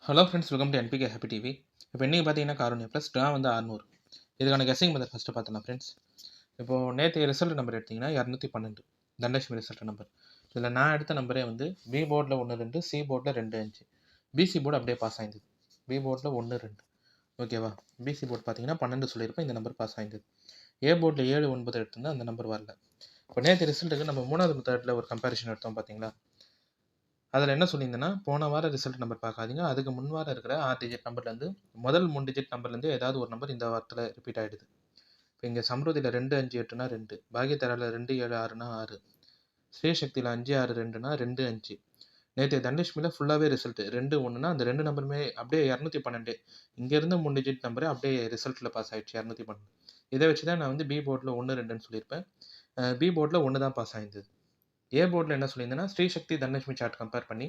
Hello friends, welcome to NPK happy TV. இப்போ இன்றைக்கி பார்த்தீங்கன்னா காரூண்யா ப்ளஸ் ட்ரா வந்து 600. இதுக்கான கெஸிங் மெத்தட் ஃபஸ்ட்டு பார்த்தலாம் ஃப்ரெண்ட்ஸ். இப்போது நேற்று ரிசல்ட் நம்பர் எடுத்திங்கன்னா 212 தனலட்சுமி ரிசல்ட் நம்பர். இதில் நான் எடுத்த நம்பரே வந்து பி போர்டில் 1 2, சி போர்டில் 2 5, பிசி போர்டு அப்படியே பாஸ் ஆயிருந்தது. பி போர்டில் 1 2, ஓகேவா. பிசி போர்டு பார்த்தீங்கன்னா 12 சொல்லியிருப்பேன், இந்த நம்பர் பாஸ் ஆயிருந்தது. ஏ போர்டில் 7 9 எடுத்திருந்தா அந்த நம்பர் வரல. இப்போ நேற்று ரிசல்ட்டுக்கு நம்ம 3வது மெத்தடில் ஒரு கம்பேரிஷன் எடுத்தோம் பார்த்தீங்களா. அதில் என்ன சொல்லியிருந்தேன்னா, போன வாரம் ரிசல்ட் நம்பர் பார்க்காதீங்க, அதுக்கு முன் வாரம் இருக்கிற 6 டிஜிட் நம்பர்லேருந்து முதல் 3 டிஜிட் நம்பர்லேருந்து ஏதாவது ஒரு நம்பர் இந்த வாரத்தில் ரிப்பீட் ஆகிடுது. இப்போ இங்கே சம்ருதியில் 2 5 8னா 2, பாகியதாராவில் 2 7 6னா 6, ஸ்ரீசக்தியில் 5 6 2னா 2 5. நேற்று தனலட்சுமியில் ஃபுல்லாகவே ரிசல்ட் 2 1னா அந்த 2 நம்பருமே அப்படியே 212. இங்கேருந்து 3 டிஜிட் நம்பரே அப்படியே ரிசல்ட்டில் பாஸ் ஆகிடுச்சு 212. இதை வச்சு தான் நான் வந்து பி போர்டில் 1 2ன்னு சொல்லியிருப்பேன். பி போர்டில் 1 தான் பாஸ் ஆயிருந்தது. ஏ போர்டில் என்ன சொல்லியிருந்தேன்னா, ஸ்ரீசக்தி தனலட்சுமி சார்ட் கம்பேர் பண்ணி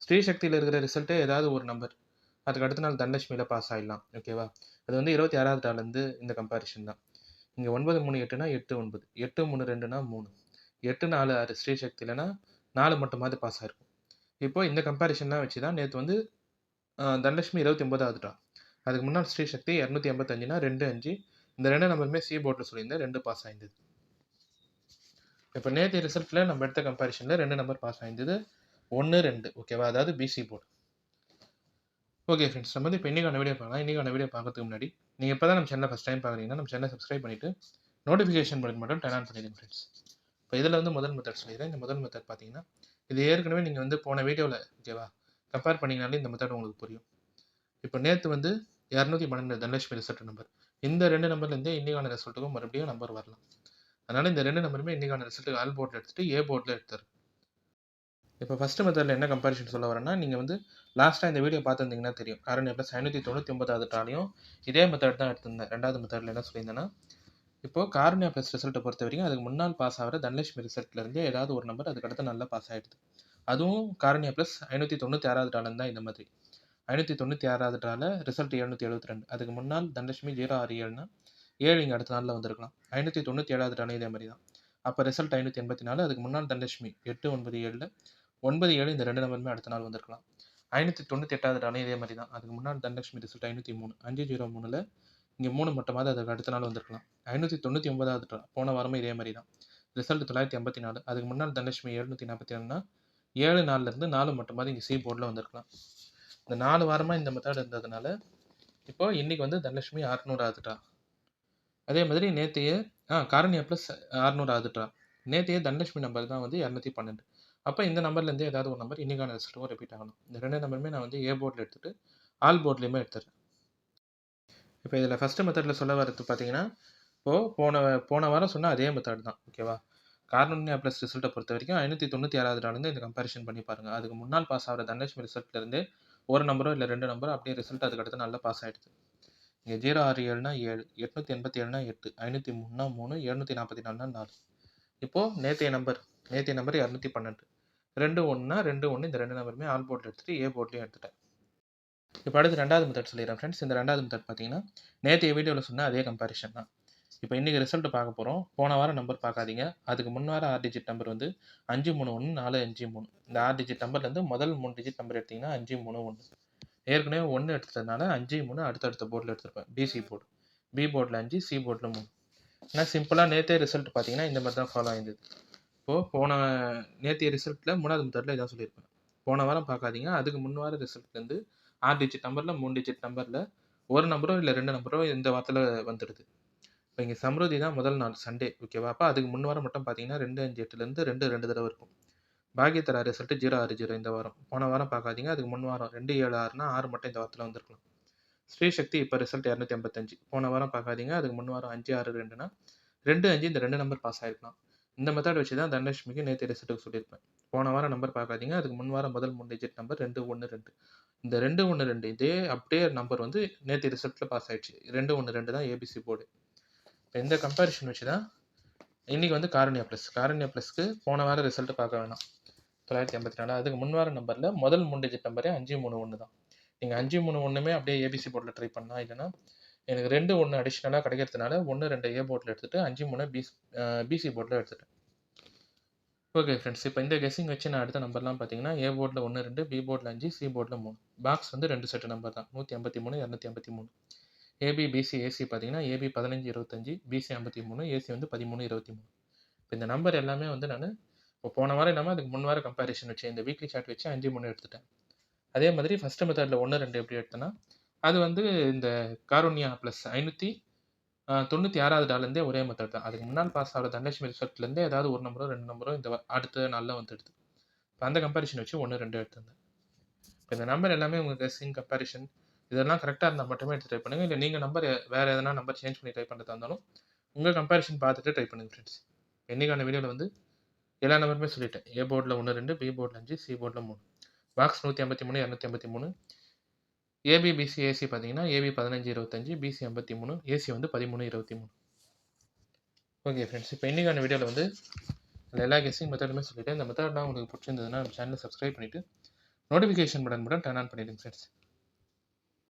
ஸ்ரீசக்தியில் இருக்கிற ரிசல்ட்டே ஏதாவது ஒரு நம்பர் அதுக்கு அடுத்த நாள் தனலட்சுமியில் பாஸ் ஆகிடலாம், ஓகேவா. அது வந்து 26வது நாள்லேருந்து இந்த கம்பேரிஷன் தான். இங்கே 9 3 8னா 8 9, 8 3 2னா 3, 8 4 6 ஸ்ரீசக்தியிலனா 4 மட்டுமாவது பாஸ் ஆகிருக்கும். இப்போ இந்த கம்பேரிஷன்லாம் வச்சு தான் நேற்று வந்து தனலட்சுமி 29வது ட்ரா. அதுக்கு முன்னாள் ஸ்ரீசக்தி 285னா 2 5, இந்த 2 நம்பருமே சி போர்டில் சொல்லியிருந்தேன், 2 பாஸ் ஆயிருந்தது. இப்போ நேற்று ரிசல்ட்டில் நம்ம எடுத்த கம்பேரிஷனில் 2 நம்பர் பாஸ் ஆயிருந்தது, 1 2, ஓகேவா. அதாவது பிசி போர்டு. ஓகே ஃப்ரெண்ட்ஸ், நம்ம வந்து இப்போ இன்றைக்கான வீடியோ பார்க்கலாம். இன்றைக்கான வீடியோ பார்க்கறதுக்கு முன்னாடி நீங்கள் இப்போ தான் நம்ம சேனலை ஃபஸ்ட் டைம் பார்க்குறீங்கன்னா நம்ம சேனலை சப்ஸ்கிரைப் பண்ணிவிட்டு நோட்டிஃபிகேஷன் பட்டன் மட்டும் டர்ன் ஆன் பண்ணிடுங்க ஃப்ரெண்ட்ஸ். இப்போ இதில் வந்து முதல் மெத்தட் சொல்லிடுறேன். இந்த முதல் மெத்தட் பார்த்தீங்கன்னா, இது ஏற்கனவே நீங்கள் வந்து போன வீடியோவில், ஓகேவா, கம்பேர் பண்ணிங்கனாலே இந்த மெத்தட் உங்களுக்கு புரியும். இப்போ நேற்று வந்து 212 தனலட்சுமி ரிசல்ட் நம்பர். இந்த 2 நம்பர்லேருந்தே இன்றைக்கான ரிசல்ட்டுக்கும் மறுபடியும் நம்பர் வரலாம். அதனால் இந்த 2 நம்பருமே இன்றைக்கான ரிசல்ட்டுக்கு ஆல் போர்டில் எடுத்துகிட்டு ஏ போர்டில் எடுத்துரு. இப்போ ஃபஸ்ட்டு மெத்தடில் என்ன கம்பேரிஷன் சொல்ல வரேன்னா, நீங்கள் வந்து லாஸ்ட்டாக இந்த வீடியோ பார்த்துருந்தீங்கன்னா தெரியும். காரூண்யா ப்ளஸ் 599வது ட்ராலையும் இதே மெத்தட் தான் எடுத்திருந்தேன். 2வது மெத்தடில் என்ன சொல்லியிருந்தேன்னா, இப்போது காரூண்யா ப்ளஸ் ரிசல்ட்டை பொறுத்த வரைக்கும் அதுக்கு முன்னால் பாஸ் ஆகிற தனலட்சுமி ரிசல்ட்லேருந்தே ஏதாவது ஒரு நம்பர் அதுக்கு அடுத்து நல்லா பாஸ் ஆகிடுது. அதுவும் காரூண்யா ப்ளஸ் 596வது ட்ராலன் தான் இந்த மாதிரி. 596வது ட்ராவில் ரிசல்ட் 772. அதுக்கு முன்னால் தனலட்சுமி 067னா 7 இங்கே அடுத்த நாளில் வந்திருக்கலாம். 597வது ட்ராலும் இதே மாதிரி தான். அப்போ ரிசல்ட் 584. அதுக்கு முன்னால் தனலட்சுமி 897ல் 9 7 இந்த 2 நம்பருமே அடுத்த நாள் வந்திருக்கலாம். 598வது ட்ராலும் இதே மாதிரி தான். அதுக்கு முன்னால் தனலட்சுமி ரிசல்ட் 503, 503ல் இங்கே 3 மட்டுமாவது அதுக்கு அடுத்த நாள் வந்திருக்கலாம். 599வது ட்ரா போன வாரமும் இதே மாதிரி தான். ரிசல்ட் 984. அதுக்கு முன்னால் தனலட்சுமி 747னா 7 4லேருந்து 4 மட்டுமாவது இங்கே சி போர்டில் வந்திருக்கலாம். இந்த 4 வாரமாக இந்த மெத்தட் இருந்ததுனால இப்போது இன்றைக்கி வந்து தனலட்சுமி 600வது ட்ரா. அதே மாதிரி நேற்றைய காரூண்யா ப்ளஸ் 600வது ட்ரா. நேற்றைய தனலட்சுமி நம்பர் தான் வந்து 212. அப்போ இந்த நம்பர்லேருந்து ஏதாவது ஒரு நம்பர் இன்றைக்கான ரிசல்ட்டும் ரிப்பீட் ஆகணும். இந்த 2 நம்பருமே நான் வந்து ஏ போர்டில் எடுத்துகிட்டு ஆல் போர்ட்லேயுமே எடுத்துறேன். இப்போ இதில் ஃபஸ்ட்டு மெத்தடில் சொல்ல வரது பார்த்தீங்கன்னா, இப்போது போன வாரம் சொன்ன அதே மெத்தட் தான், ஓகேவா. காரூண்யா ப்ளஸ் ரிசல்ட்டை பொறுத்த வரைக்கும் 596வது ட்ராலேருந்து இந்த கம்பேரிஷன் பண்ணி பாருங்கள். அதுக்கு முன்னால் பாஸ் ஆகிற தனலட்சுமி ரிசல்ட்லேருந்து ஒரு நம்பரோ இல்லை 2 நம்பரோ அப்படியே ரிசல்ட் அதுக்கு அடுத்து நல்லா பாஸ் ஆகிடுது. இங்கே 067னா 7, 887னா 8, 503னா 3, 744னா 4. இப்போது நேற்றைய நம்பர் 212. 2 1னா 2 1, இந்த 2 நம்பருமே ஆல் போர்டில் எடுத்துகிட்டு ஏ போர்ட்லேயும் எடுத்துட்டேன். இப்போ அடுத்து 2வது மெத்தட் சொல்லிடுறேன் ஃப்ரெண்ட்ஸ். இந்த 2வது மெத்தட் பார்த்தீங்கன்னா, நேற்றைய வீடியோவில் சொன்ன அதே கம்பேரிஷன் தான். இப்போ இன்றைக்கி ரிசல்ட் பார்க்க போகிறோம். போன வாரம் நம்பர் பார்க்காதீங்க. அதுக்கு முன் வாரம் 6 டிஜிட் நம்பர் வந்து 5 3 1 4 5 3. இந்த 6 டிஜிட் நம்பர்லேருந்து முதல் 3 டிஜிட் நம்பர் எடுத்திங்கன்னா 5 3 1. ஏற்கனவே 1 எடுத்ததுனால 5 3 அடுத்தடுத்த போர்டில் எடுத்திருப்பேன். பிசி போர்டு, பி போர்டில் 5, சி போர்டில் 3. ஏன்னா சிம்பிளாக நேற்றே ரிசல்ட் பார்த்தீங்கன்னா இந்த மாதிரி தான் ஃபாலோ ஆயிருந்தது. இப்போது நேற்றைய ரிசல்ட்டில் 3வது மெத்தடில் இதான் சொல்லியிருப்பேன். போன வாரம் பார்க்காதீங்க. அதுக்கு முன் வார ரிசல்ட்லேருந்து 6 டிஜிட் நம்பரில் 3 டிஜிட் நம்பரில் ஒரு நம்பரோ இல்லை 2 நம்பரோ இந்த வாரத்தில் வந்துடுது. இப்போ இங்கே சம்ருதி தான் முதல் நாள் சண்டே, ஓகேவா. அப்போ அதுக்கு முன் வாரம் மட்டும் பார்த்தீங்கன்னா 2 5 8லேருந்து 2 2 தடவை இருக்கும். பாகியதாரா ரிசல்ட் 060 இந்த வாரம். போன வாரம் பார்க்காதீங்க. அதுக்கு முன் வாரம் 2 7 6னா 6 மட்டும் இந்த வாரத்தில் வந்திருக்கலாம். ஸ்ரீசக்தி இப்போ ரிசல்ட் 285. போன வாரம் பார்க்காதீங்க. அதுக்கு முன் வாரம் 5 6 2னா 2 5 இந்த 2 நம்பர் பாஸ் ஆகிருக்கலாம். இந்த மெத்தட் வச்சு தான் தனலட்சுமிக்கு நேற்று ரிசல்ட்டுக்கு சொல்லியிருப்பேன். போன வாரம் நம்பர் பார்க்காதீங்க. அதுக்கு முன் வாரம் முதல் 3 டிஜிட் நம்பர் 2 1 2. இந்த 2 1 2 இதே அப்படியே நம்பர் வந்து நேற்று ரிசல்ட்டில் பாஸ் ஆகிடுச்சு. 2 1 2 தான் ஏபிசி போர்டு. இப்போ இந்த கம்பேரிஷன் வச்சு தான் இன்றைக்கி வந்து காரூண்யா ப்ளஸ்க்கு போன வாரம் ரிசல்ட்டு பார்க்க வேணாம். 984. அதுக்கு முன் வார நம்பரில் முதல் 3 டிஜிட் நம்பரே 5 3 1 தான். நீங்கள் 5 3 1மே அப்படியே ஏபிசி போர்டில் ட்ரை பண்ணலாம். இல்லைனா எனக்கு 2 1 அடிஷ்னலாக கிடைக்கிறதுனால 1 2 ஏ போர்டில் எடுத்துகிட்டு 5 3 பிசி போர்டில் எடுத்துட்டேன். Okay friends. இப்போ இந்த கெஸ்ஸிங் வச்சு நான் எடுத்த நம்பர்லாம் பார்த்தீங்கன்னா, ஏ போர்ட்ல 1, 2, பி போர்ட்ல 5, சி போர்ட்ல 3. பாக்ஸ் வந்து 2 செட் நம்பர் தான். 153, 253. ஏபி, பிசி, ஏசி பார்த்தீங்கன்னா, ஏபி 15, 25, பிசி 53, ஏசி வந்து 13, 23. இப்போ இந்த நம்பர் எல்லாமே வந்து நானு இப்போ போன வாரம் இல்லாம அதுக்கு முன் வாரம் கம்பேரிசன் வச்சு இந்த வீக்லி சார்ட் வச்சு 5, 3 எடுத்துட்டேன். அதே மாதிரி ஃபர்ஸ்ட் மெத்தட்ல 1, 2 எப்படி எடுத்தேன்னா, அது வந்து இந்த காருண்யா பிளஸ் 596வது ஒரே மெத்தட் தான். அதுக்கு முன்னால் பாஸ் ஆகுற தனலட்சுமி ரிசல்ட்லேருந்தே ஏதாவது ஒரு நம்பரோ, 2 நம்பரோ இந்த அடுத்த நாள்ல வந்துடுது. இப்போ அந்த கம்பேரிசன் வச்சு 1, 2 எடுத்திருந்தேன். இப்போ இந்த நம்பர் எல்லாமே உங்க கெஸ்ஸிங், கம்பேரிசன் இதெல்லாம் கரெக்ட்டா இருந்தா மட்டுமே எடுத்து ட்ரை பண்ணுங்க. இல்ல நீங்க நம்பர் வேற எதனா நம்பர் சேஞ்ச் பண்ணி ட்ரை பண்றதா இருந்தாலும், உங்க கம்பேரிசன் பார்த்துட்டு ட்ரை பண்ணுங்க ஃப்ரெண்ட்ஸ். இன்னைக்கான வீடியோல வந்து எல்லா நம்பருமே சொல்லிட்டேன். ஏ போர்ட்ல 1, 2, பி போர்ட்ல 5, சி போர்ட்ல 3. பாக்ஸ் 153, 253. ஏபி, பிசி, ஏசி பார்த்தீங்கன்னா, ஏபி 15, 25, பிசி 53, ஏசி வந்து 13, 23. Okay friends. இப்போ இன்னைக்கான வீடியோல வந்து எல்லா கெஸ்ஸிங் மெத்தடுமே சொல்லிட்டேன். இந்த மெத்தட்லாம் உங்களுக்கு பிடிச்சிருந்ததுன்னா நம்ம சேனலை சப்ஸ்கிரைப் பண்ணிட்டு நோட்டிஃபிகேஷன் பட்டன் டர்ன் ஆன் பண்ணிடுங்க ஃப்ரெண்ட்ஸ்.